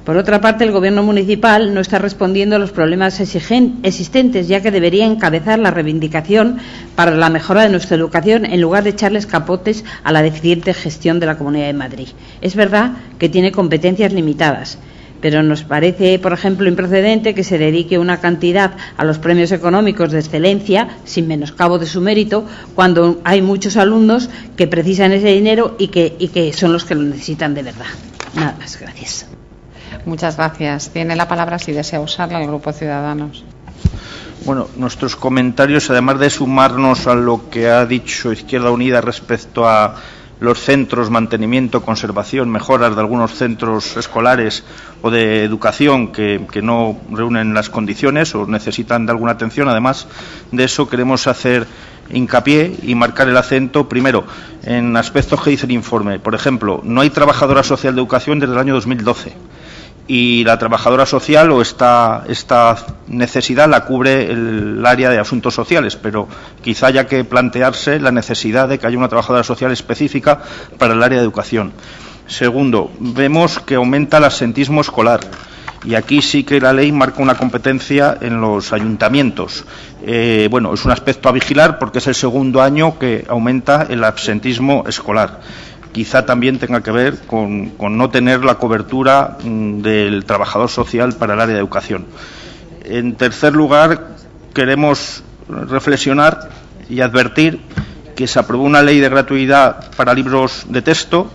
Por otra parte, el Gobierno municipal no está respondiendo a los problemas existentes, ya que debería encabezar la reivindicación para la mejora de nuestra educación en lugar de echarles capotes a la deficiente gestión de la Comunidad de Madrid. Es verdad que tiene competencias limitadas, pero nos parece, por ejemplo, improcedente que se dedique una cantidad a los premios económicos de excelencia, sin menoscabo de su mérito, cuando hay muchos alumnos que precisan ese dinero y que son los que lo necesitan de verdad. Nada más, gracias. Muchas gracias. Tiene la palabra, si desea usarla, el Grupo Ciudadanos. Bueno, nuestros comentarios, además de sumarnos a lo que ha dicho Izquierda Unida respecto a los centros, mantenimiento, conservación, mejoras de algunos centros escolares o de educación que no reúnen las condiciones o necesitan de alguna atención, además de eso queremos hacer hincapié y marcar el acento, primero, en aspectos que dice el informe. Por ejemplo, no hay trabajadora social de educación desde el año 2012. Y la trabajadora social o esta necesidad la cubre el área de asuntos sociales, pero quizá haya que plantearse la necesidad de que haya una trabajadora social específica para el área de educación. Segundo, vemos que aumenta el absentismo escolar y aquí sí que la ley marca una competencia en los ayuntamientos. Bueno, es un aspecto a vigilar porque es el segundo año que aumenta el absentismo escolar. Quizá también tenga que ver con no tener la cobertura del trabajador social para el área de educación. En tercer lugar, queremos reflexionar y advertir que se aprobó una ley de gratuidad para libros de texto,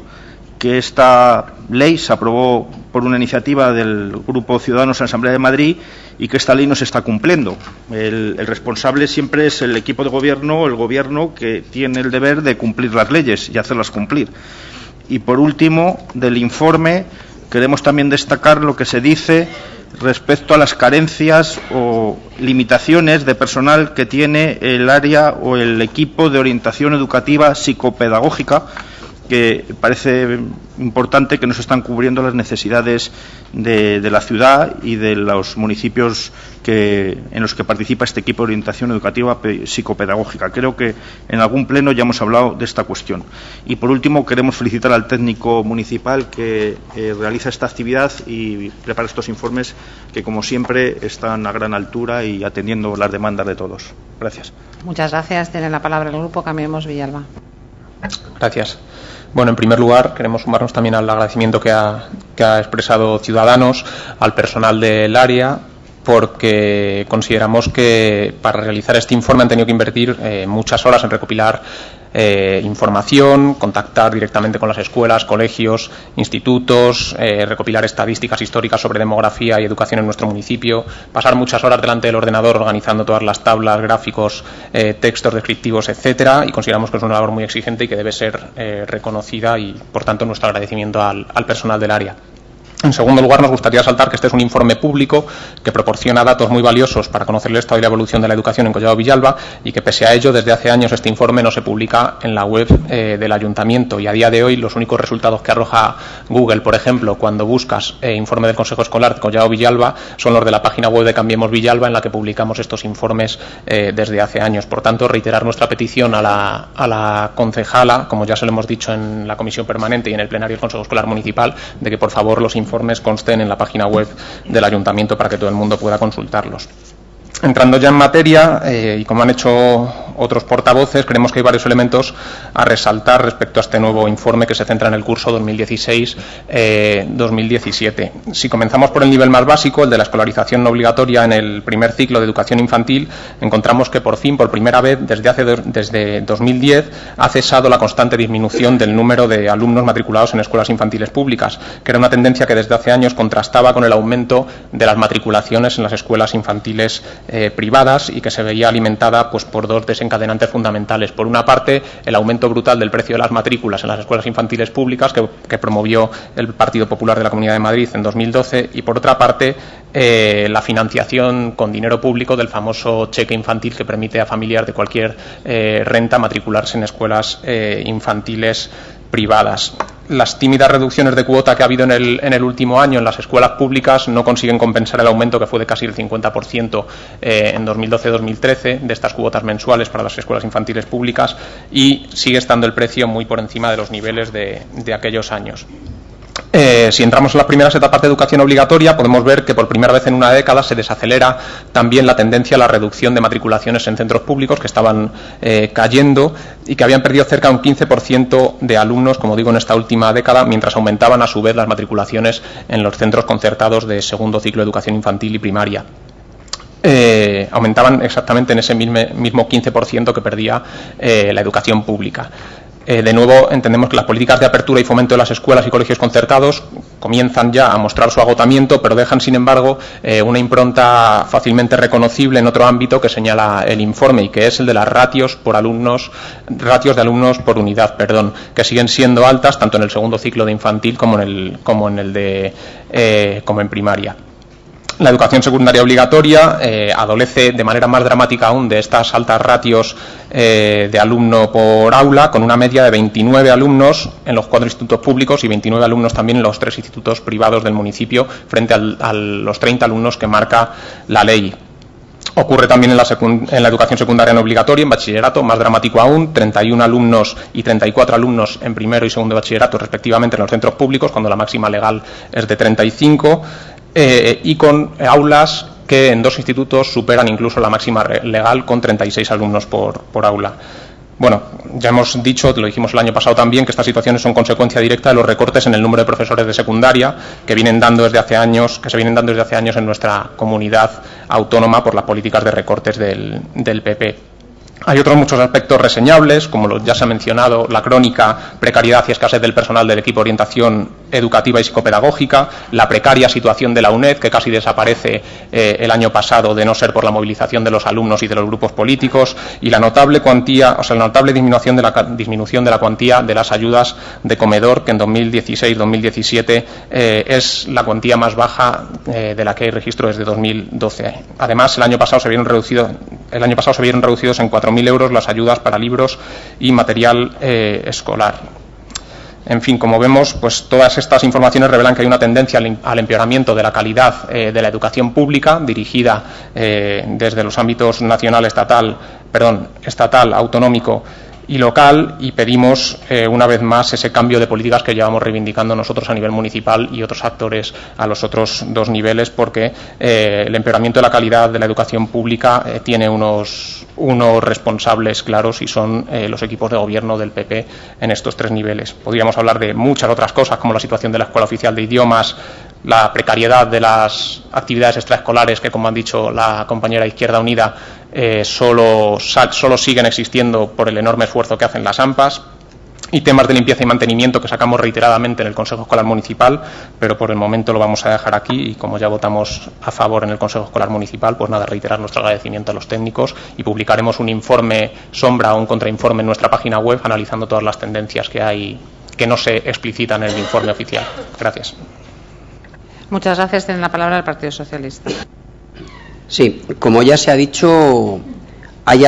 que esta ley se aprobó por una iniciativa del Grupo Ciudadanos en la Asamblea de Madrid y que esta ley no se está cumpliendo. El responsable siempre es el equipo de gobierno o el gobierno que tiene el deber de cumplir las leyes y hacerlas cumplir. Y por último, del informe queremos también destacar lo que se dice respecto a las carencias o limitaciones de personal que tiene el área o el equipo de orientación educativa psicopedagógica, que parece importante que no se están cubriendo las necesidades de la ciudad y de los municipios en los que participa este equipo de orientación educativa psicopedagógica. Creo que en algún pleno ya hemos hablado de esta cuestión. Y por último, queremos felicitar al técnico municipal que realiza esta actividad y prepara estos informes que, como siempre, están a gran altura y atendiendo las demandas de todos. Gracias. Muchas gracias. Tiene la palabra el Grupo Cambiemos Villalba. Gracias. Bueno, en primer lugar, queremos sumarnos también al agradecimiento que ha expresado Ciudadanos al personal del área, porque consideramos que para realizar este informe han tenido que invertir muchas horas en recopilar información, contactar directamente con las escuelas, colegios, institutos, recopilar estadísticas históricas sobre demografía y educación en nuestro municipio, pasar muchas horas delante del ordenador organizando todas las tablas, gráficos, textos descriptivos, etcétera, y consideramos que es una labor muy exigente y que debe ser reconocida y, por tanto, nuestro agradecimiento al personal del área. En segundo lugar, nos gustaría resaltar que este es un informe público que proporciona datos muy valiosos para conocer el estado y la evolución de la educación en Collado Villalba y que, pese a ello, desde hace años este informe no se publica en la web del Ayuntamiento y a día de hoy los únicos resultados que arroja Google, por ejemplo, cuando buscas informe del Consejo Escolar de Collado Villalba, son los de la página web de Cambiemos Villalba, en la que publicamos estos informes desde hace años. Por tanto, reiterar nuestra petición a la concejala, como ya se lo hemos dicho en la Comisión Permanente y en el plenario del Consejo Escolar Municipal, de que por favor los informes consten en la página web del Ayuntamiento para que todo el mundo pueda consultarlos. Entrando ya en materia, y como han hecho otros portavoces, creemos que hay varios elementos a resaltar respecto a este nuevo informe que se centra en el curso 2016-2017. Si comenzamos por el nivel más básico, el de la escolarización no obligatoria en el primer ciclo de educación infantil, encontramos que por fin, por primera vez, desde 2010, ha cesado la constante disminución del número de alumnos matriculados en escuelas infantiles públicas, que era una tendencia que desde hace años contrastaba con el aumento de las matriculaciones en las escuelas infantiles privadas y que se veía alimentada por dos desencadenantes fundamentales. Por una parte, el aumento brutal del precio de las matrículas en las escuelas infantiles públicas que promovió el Partido Popular de la Comunidad de Madrid en 2012 y, por otra parte, la financiación con dinero público del famoso cheque infantil que permite a familias de cualquier renta matricularse en escuelas infantiles privadas. Las tímidas reducciones de cuota que ha habido en el último año en las escuelas públicas no consiguen compensar el aumento que fue de casi el 50% en 2012-2013 de estas cuotas mensuales para las escuelas infantiles públicas y sigue estando el precio muy por encima de los niveles de aquellos años. Si entramos en las primeras etapas de educación obligatoria, podemos ver que por primera vez en una década se desacelera también la tendencia a la reducción de matriculaciones en centros públicos que estaban cayendo y que habían perdido cerca de un 15% de alumnos, como digo, en esta última década, mientras aumentaban a su vez las matriculaciones en los centros concertados de segundo ciclo de educación infantil y primaria. Aumentaban exactamente en ese mismo 15% que perdía la educación pública. De nuevo, entendemos que las políticas de apertura y fomento de las escuelas y colegios concertados comienzan ya a mostrar su agotamiento, pero dejan, sin embargo, una impronta fácilmente reconocible en otro ámbito que señala el informe, y que es el de las ratios de alumnos por unidad, que siguen siendo altas tanto en el segundo ciclo de infantil como en primaria. La educación secundaria obligatoria adolece de manera más dramática aún de estas altas ratios de alumno por aula, con una media de 29 alumnos en los 4 institutos públicos y 29 alumnos también en los 3 institutos privados del municipio, frente a los 30 alumnos que marca la ley. Ocurre también en la educación secundaria no obligatoria, en bachillerato, más dramático aún, 31 alumnos y 34 alumnos en primero y segundo de bachillerato, respectivamente, en los centros públicos, cuando la máxima legal es de 35, y con aulas que en 2 institutos superan incluso la máxima legal, con 36 alumnos por aula. Bueno, ya hemos dicho, lo dijimos el año pasado también, que estas situaciones son consecuencia directa de los recortes en el número de profesores de secundaria que se vienen dando desde hace años en nuestra comunidad autónoma por las políticas de recortes del PP. Hay otros muchos aspectos reseñables, como ya se ha mencionado, la crónica precariedad y escasez del personal del equipo de orientación educativa y psicopedagógica, la precaria situación de la UNED, que casi desaparece el año pasado, de no ser por la movilización de los alumnos y de los grupos políticos, y la notable disminución de la cuantía de las ayudas de comedor, que en 2016-2017 es la cuantía más baja de la que hay registro desde 2012. Además, el año pasado se vieron reducidos en 4.000 euros las ayudas para libros y material escolar. En fin, como vemos, pues todas estas informaciones revelan que hay una tendencia al empeoramiento de la calidad de la educación pública, dirigida desde los ámbitos estatal, autonómico y local, y pedimos una vez más ese cambio de políticas que llevamos reivindicando nosotros a nivel municipal y otros actores a los otros 2 niveles, porque el empeoramiento de la calidad de la educación pública tiene unos responsables claros, y son los equipos de gobierno del PP en estos 3 niveles. Podríamos hablar de muchas otras cosas, como la situación de la Escuela Oficial de Idiomas, la precariedad de las actividades extraescolares, que, como han dicho la compañera de Izquierda Unida, solo siguen existiendo por el enorme esfuerzo que hacen las AMPAs, y temas de limpieza y mantenimiento que sacamos reiteradamente en el Consejo Escolar Municipal, pero por el momento lo vamos a dejar aquí, y como ya votamos a favor en el Consejo Escolar Municipal, pues nada, reiterar nuestro agradecimiento a los técnicos, y publicaremos un informe sombra o un contrainforme en nuestra página web analizando todas las tendencias que hay que no se explicitan en el informe oficial. Gracias. Muchas gracias. Tiene la palabra el Partido Socialista. Sí, como ya se ha dicho, hay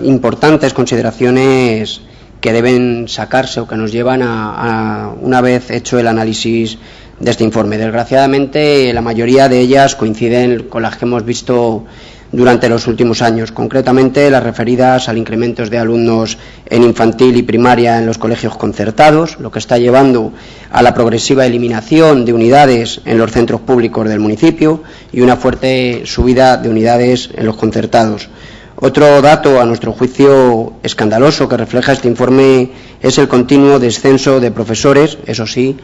importantes consideraciones que deben sacarse o que nos llevan a una vez hecho el análisis de este informe. Desgraciadamente, la mayoría de ellas coinciden con las que hemos visto durante los últimos años, concretamente las referidas al incremento de alumnos en infantil y primaria en los colegios concertados, lo que está llevando a la progresiva eliminación de unidades en los centros públicos del municipio y una fuerte subida de unidades en los concertados. Otro dato, a nuestro juicio escandaloso, que refleja este informe es el continuo descenso de profesores, eso sí,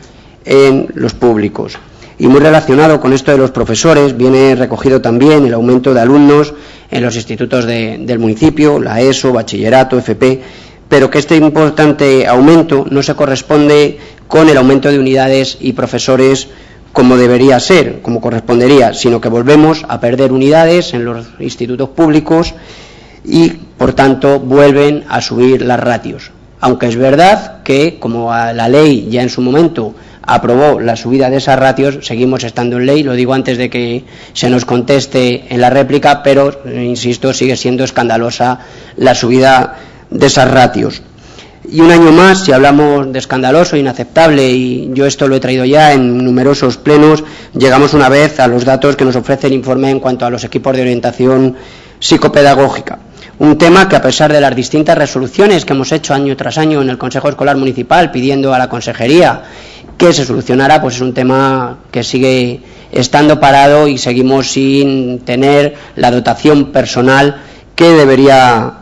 en los públicos. Y muy relacionado con esto de los profesores, viene recogido también el aumento de alumnos en los institutos del municipio, la ESO, bachillerato, FP, pero que este importante aumento no se corresponde con el aumento de unidades y profesores como debería ser, como correspondería, sino que volvemos a perder unidades en los institutos públicos y, por tanto, vuelven a subir las ratios. Aunque es verdad que, como la ley ya en su momento aprobó la subida de esas ratios, seguimos estando en ley, lo digo antes de que se nos conteste en la réplica, pero, insisto, sigue siendo escandalosa la subida de esas ratios. Y un año más, si hablamos de escandaloso, inaceptable, y yo esto lo he traído ya en numerosos plenos, llegamos una vez a los datos que nos ofrece el informe en cuanto a los equipos de orientación psicopedagógica. Un tema que, a pesar de las distintas resoluciones que hemos hecho año tras año en el Consejo Escolar Municipal, pidiendo a la Consejería que se solucionará, pues es un tema que sigue estando parado y seguimos sin tener la dotación personal que debería